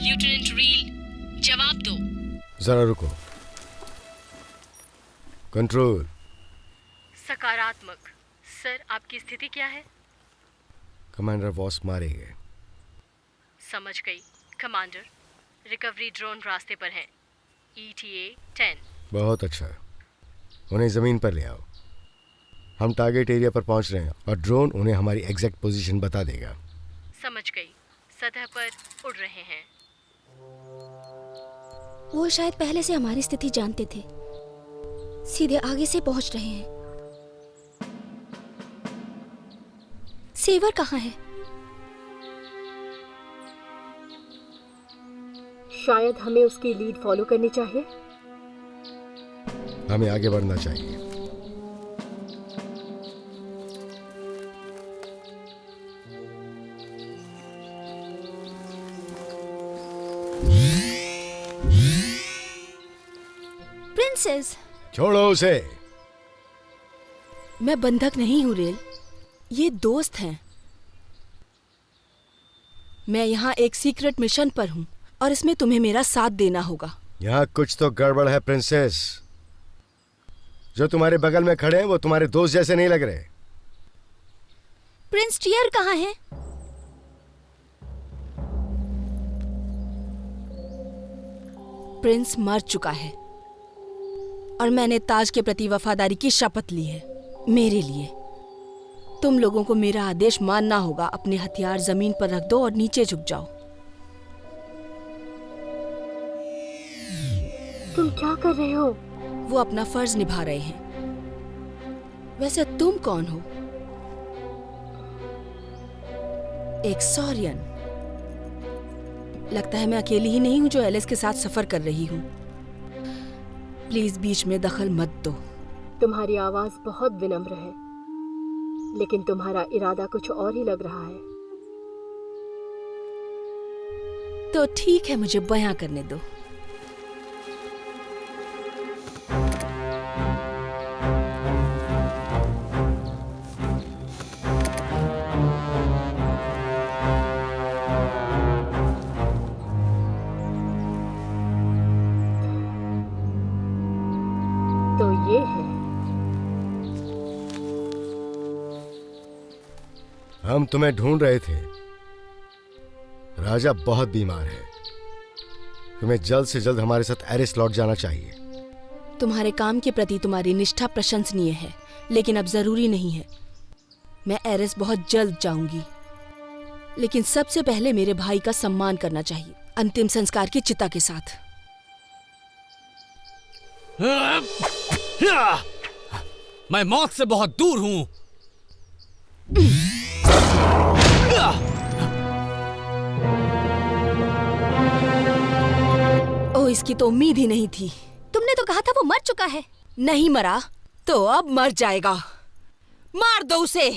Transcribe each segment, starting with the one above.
Lieutenant reel, जवाब दो। जरा रुको। कंट्रोल। सकारात्मक। सर, आपकी स्थिति क्या है? कमांडर वॉस मारे गए। समझ गई कमांडर। रिकवरी ड्रोन रास्ते पर है। ETA 10। बहुत अच्छा, उन्हें जमीन पर ले आओ। हम टारगेट एरिया पर पहुंच रहे हैं और ड्रोन उन्हें हमारी एग्जैक्ट पोजीशन बता देगा। समझ गई। सतह पर उड़ रहे हैं। वो शायद पहले से हमारी स्थिति जानते थे, सीधे आगे से पहुंच रहे हैं। सेवर कहाँ है? शायद हमें उसकी लीड फॉलो करनी चाहिए। हमें आगे बढ़ना चाहिए। प्रिंसेस, छोड़ो उसे। मैं बंधक नहीं हूँ रेल, ये दोस्त हैं। मैं यहाँ एक सीक्रेट मिशन पर हूँ और इसमें तुम्हें मेरा साथ देना होगा। यहाँ कुछ तो गड़बड़ है प्रिंसेस। जो तुम्हारे बगल में खड़े हैं वो तुम्हारे दोस्त जैसे नहीं लग रहे। प्रिंस टियर कहाँ है? प्रिंस मर चुका है और मैंने ताज के प्रति वफादारी की शपथ ली है। मेरे लिए तुम लोगों को मेरा आदेश मानना होगा। अपने हथियार जमीन पर रख दो और नीचे झुक जाओ। तुम क्या कर रहे हो? वो अपना फर्ज निभा रहे हैं। वैसे तुम कौन हो? एक सॉरियन। लगता है मैं अकेली ही नहीं हूं जो एलिस के साथ सफर कर रही हूं। प्लीज बीच में दखल मत दो। तुम्हारी आवाज बहुत विनम्र है, लेकिन तुम्हारा इरादा कुछ और ही लग रहा है। तो ठीक है, मुझे बयां करने दो। तो ये है। हम तुम्हें ढूंढ रहे थे। राजा बहुत बीमार है। तुम्हें जल्द से जल्द हमारे साथ एरिस लौट जाना चाहिए। तुम्हारे काम के प्रति तुम्हारी निष्ठा प्रशंसनीय है, लेकिन अब जरूरी नहीं है। मैं एरिस बहुत जल्द जाऊंगी, लेकिन सबसे पहले मेरे भाई का सम्मान करना चाहिए, अंतिम संस्कार की चिता के साथ। मैं मौत से बहुत दूर हूं। ओ, इसकी तो उम्मीद ही नहीं थी। तुमने तो कहा था वो मर चुका है। नहीं मरा तो अब मर जाएगा। मार दो उसे।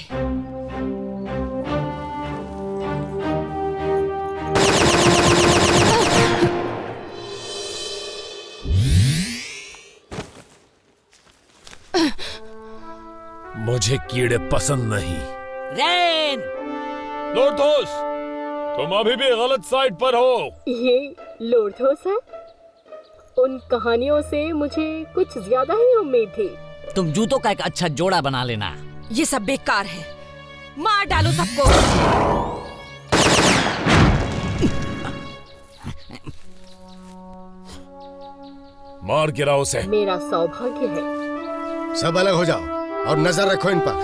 मुझे कीड़े पसंद नहीं। रेन! लोर्थोस, तुम अभी भी गलत साइड पर हो। ये लोर्थोस है? उन कहानियों से मुझे कुछ ज्यादा ही उम्मीद थी। तुम जूतों का एक अच्छा जोड़ा बना लेना। ये सब बेकार है। मार डालो सबको। मार गिराओ उसे। मेरा सौभाग्य है। सब अलग हो जाओ और नजर रखो इन पर।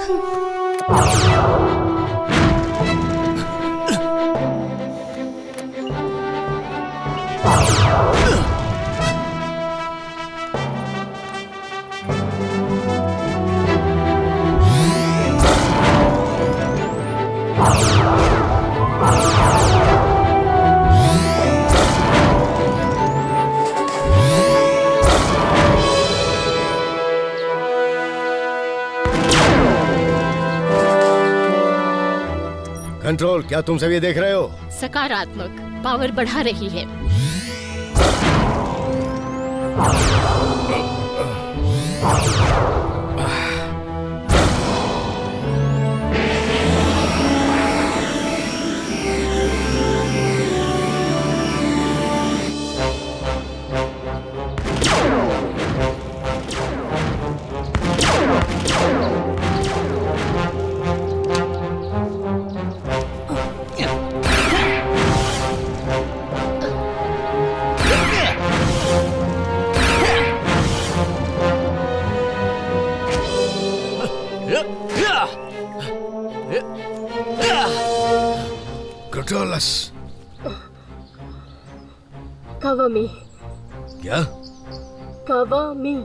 कंट्रोल, क्या तुम सब ये देख रहे हो? सकारात्मक। पावर बढ़ा रही है। बकवास। कावामी, क्या? कावामी।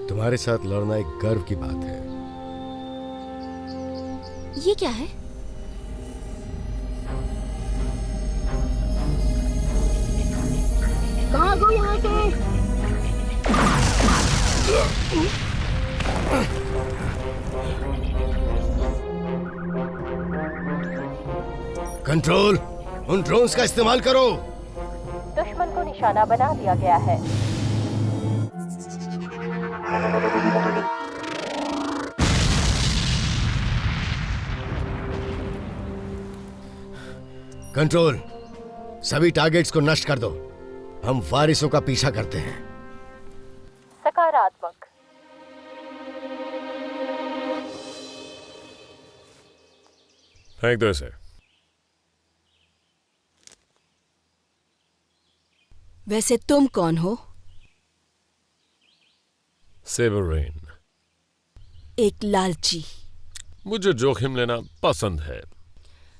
तुम्हारे साथ लड़ना एक गर्व की बात है। ये क्या है? भागो यहाँ से। कंट्रोल, उन ड्रोन्स का इस्तेमाल करो। दुश्मन को निशाना बना दिया गया है। कंट्रोल, सभी टारगेट्स को नष्ट कर दो। हम वारिसों का पीछा करते हैं। सकारात्मक। फेंक दो इसे। वैसे तुम कौन हो? सेवरेन। एक लालची। मुझे जोखिम लेना पसंद है।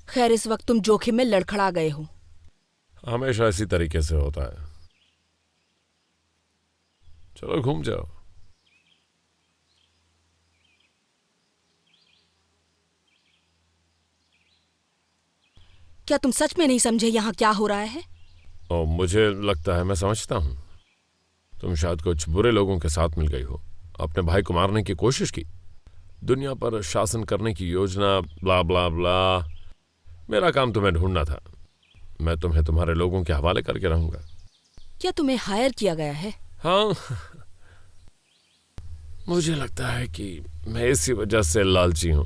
खैर, इस वक्त तुम जोखिम में लड़खड़ा गए हो। हमेशा इसी तरीके से होता है। चलो घूम जाओ। क्या तुम सच में नहीं समझे यहाँ क्या हो रहा है? और मुझे लगता है मैं समझता हूं। तुम शायद कुछ बुरे लोगों के साथ मिल गई हो, अपने भाई को मारने की कोशिश की, दुनिया पर शासन करने की योजना, ब्ला ब्ला ब्ला। मेरा काम तुम्हें ढूंढना था। मैं तुम्हें तुम्हारे लोगों के हवाले करके रहूंगा। क्या तुम्हें हायर किया गया है? हाँ, मुझे लगता है कि मैं इसी वजह से लालची हूं।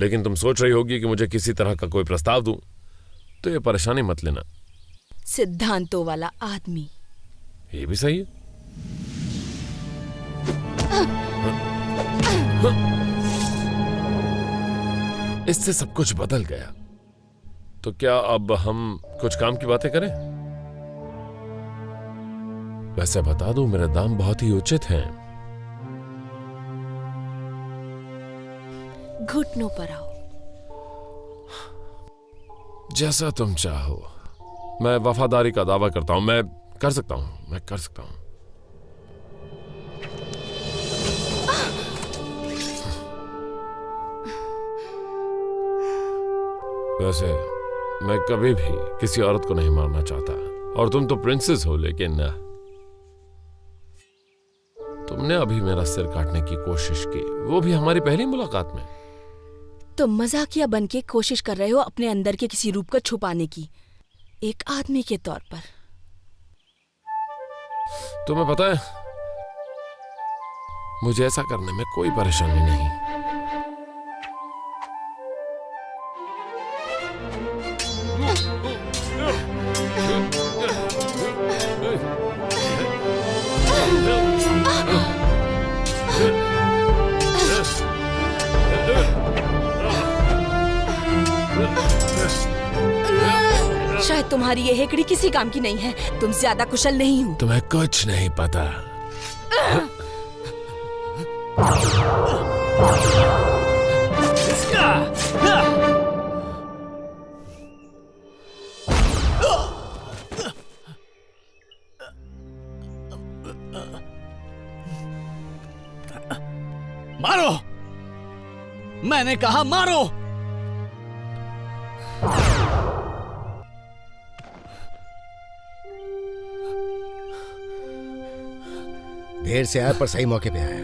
लेकिन तुम सोच रही होगी कि मुझे किसी तरह का कोई प्रस्ताव दूं, तो ये परेशानी मत लेना। सिद्धांतों वाला आदमी। ये भी सही है। इससे सब कुछ बदल गया। तो क्या अब हम कुछ काम की बातें करें? वैसे बता दूं, मेरे दाम बहुत ही उचित हैं। घुटनों पर आओ। जैसा तुम चाहो। मैं वफादारी का दावा करता हूं। मैं कर सकता हूं। वैसे मैं कभी भी किसी औरत को नहीं मारना चाहता, और तुम तो प्रिंसेस हो, लेकिन तुमने अभी मेरा सिर काटने की कोशिश की, वो भी हमारी पहली मुलाकात में। तुम मजाकिया बन के कोशिश कर रहे हो अपने अंदर के किसी रूप को छुपाने की, एक आदमी के तौर पर। तुम्हें पता है, मुझे ऐसा करने में कोई परेशानी नहीं। शायद तुम्हारी ये हेकड़ी किसी काम की नहीं है। तुम ज्यादा कुशल नहीं हो। तुम्हें कुछ नहीं पता। मारो! मैंने कहा मारो! देर से आया पर सही मौके पे आया।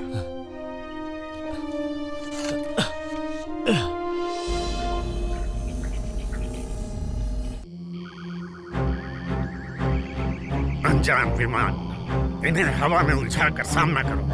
अनजान विमान, इन्हें हवा में उलझाकर सामना करो।